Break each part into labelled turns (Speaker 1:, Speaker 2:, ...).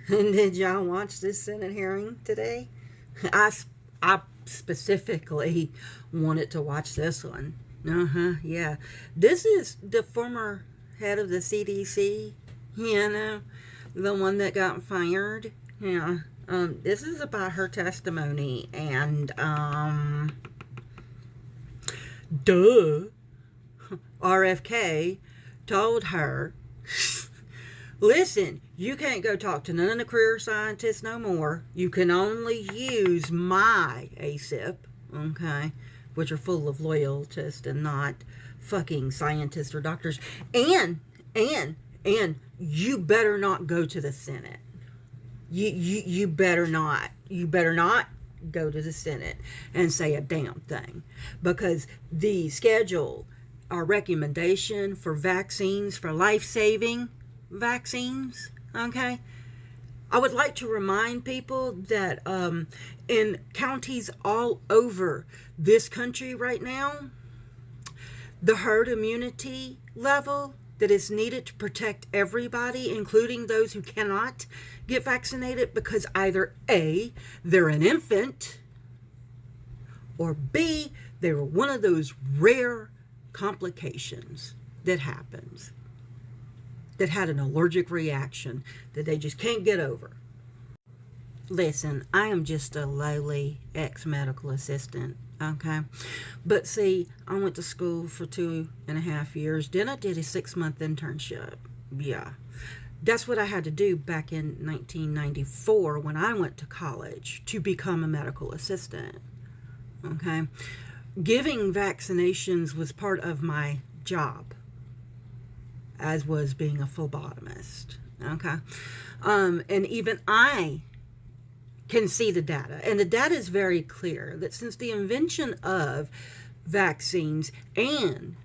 Speaker 1: And did y'all watch this Senate hearing today? I, I specifically wanted to watch this one. Yeah. This is the former head of the CDC, the one that got fired. Yeah. This is about her testimony, and, duh, RFK told her, listen, you can't go talk to none of the career scientists no more. You can only use my ASIP, okay, which are full of loyalists and not fucking scientists or doctors. And you better not go to the Senate. You better not. You better not go to the Senate and say a damn thing, because the schedule, our recommendation for vaccines, for life-saving vaccines, okay, I would like to remind people that in counties all over this country right now, the herd immunity level that is needed to protect everybody, including those who cannot get vaccinated because either A, they're an infant, or B, they were one of those rare complications that happens, that had an allergic reaction that they just can't get over. Listen, I am just a lowly ex-medical assistant, okay? But see, I went to school for 2.5 years. Then I did a 6-month internship. Yeah. That's what I had to do back in 1994 when I went to college to become a medical assistant, okay? Giving vaccinations was part of my job, as was being a phlebotomist, okay? And even I can see the data, and the data is very clear that since the invention of vaccines and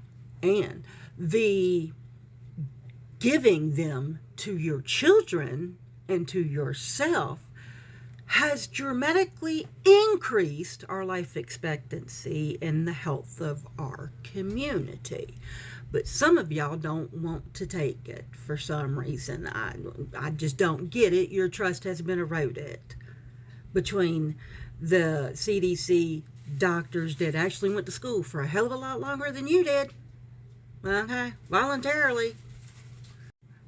Speaker 1: the giving them to your children and to yourself has dramatically increased our life expectancy and the health of our community. But some of y'all don't want to take it for some reason. I just don't get it. Your trust has been eroded between the CDC doctors that actually went to school for a hell of a lot longer than you did, okay, voluntarily.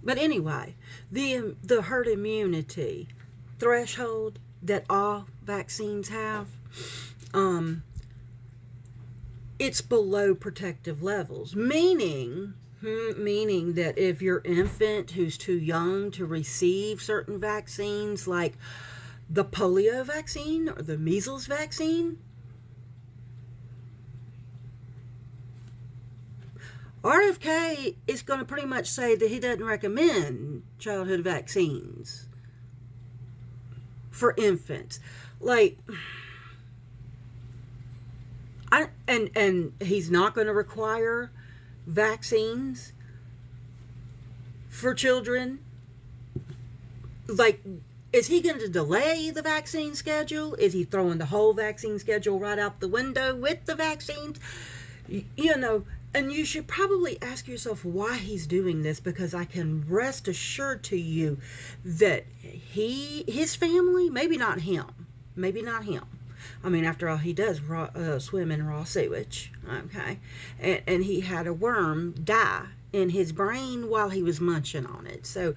Speaker 1: But anyway, the herd immunity threshold that all vaccines have, it's below protective levels, meaning that if your infant who's too young to receive certain vaccines, like the polio vaccine or the measles vaccine, RFK is going to pretty much say that he doesn't recommend childhood vaccines for infants. Like, and he's not going to require vaccines for children. Like, is he going to delay the vaccine schedule? Is he throwing the whole vaccine schedule right out the window with the vaccines? You know, and you should probably ask yourself why he's doing this, because I can rest assured to you that his family, maybe not him. I mean, after all, he does swim in raw sewage, okay? And he had a worm die in his brain while he was munching on it. So,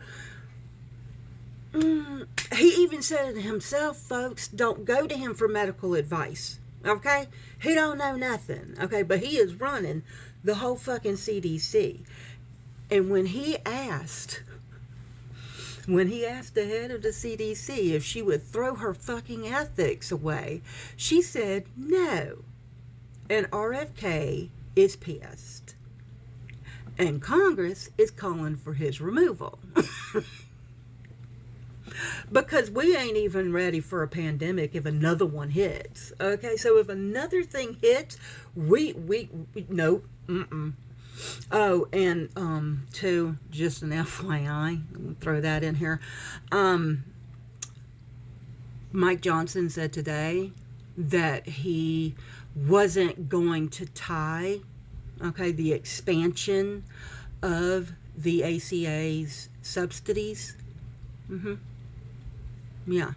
Speaker 1: he even said it himself, folks, don't go to him for medical advice, okay? He don't know nothing, okay? But he is running the whole fucking CDC. And when he asked the head of the CDC if she would throw her fucking ethics away, she said no. And RFK is pissed. And Congress is calling for his removal. Because we ain't even ready for a pandemic if another one hits. Okay, so if another thing hits, we nope. Oh, and too, just an FYI, I'll throw that in here. Mike Johnson said today that he wasn't going to tie, okay, the expansion of the ACA's subsidies. Yeah.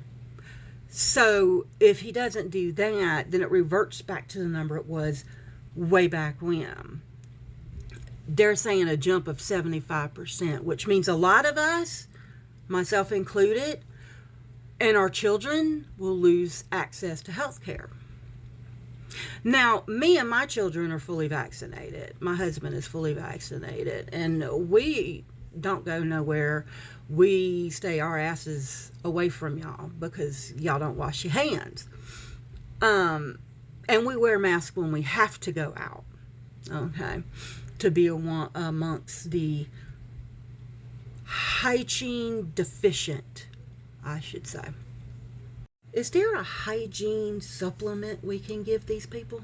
Speaker 1: So if he doesn't do that, then it reverts back to the number it was way back when. They're saying a jump of 75%, which means a lot of us, myself included, and our children will lose access to health care. Now, me and my children are fully vaccinated. My husband is fully vaccinated, and we don't go nowhere. We stay our asses away from y'all because y'all don't wash your hands. And we wear masks when we have to go out, okay, to be amongst the hygiene deficient, I should say. Is there a hygiene supplement we can give these people?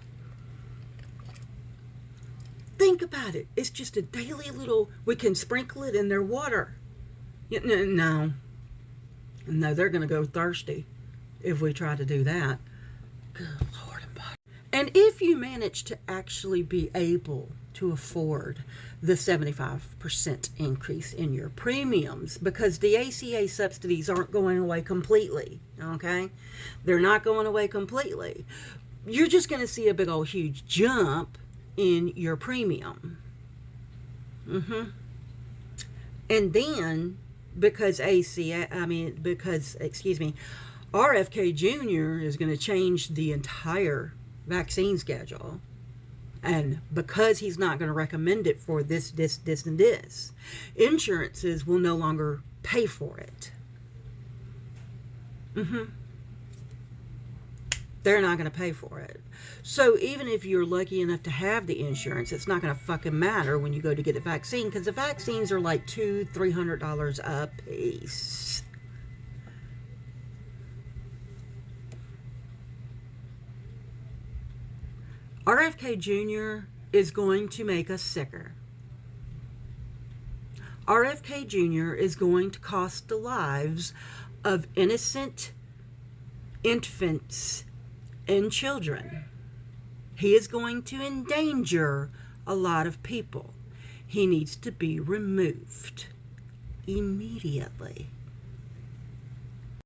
Speaker 1: Think about it. It's just a daily little, we can sprinkle it in their water. No, they're going to go thirsty if we try to do that. Good Lord and body. And if you manage to actually be able to afford the 75% increase in your premiums, because the ACA subsidies aren't going away completely, okay? They're not going away completely. You're just going to see a big old huge jump in your premium. And then, because RFK Jr. is going to change the entire vaccine schedule, and because he's not going to recommend it for this, and this, insurances will no longer pay for it. They're not going to pay for it. So even if you're lucky enough to have the insurance, it's not going to fucking matter when you go to get a vaccine, because the vaccines are like $200-300 a piece. RFK Jr. is going to make us sicker. RFK Jr. is going to cost the lives of innocent infants and children. He is going to endanger a lot of people. He needs to be removed immediately.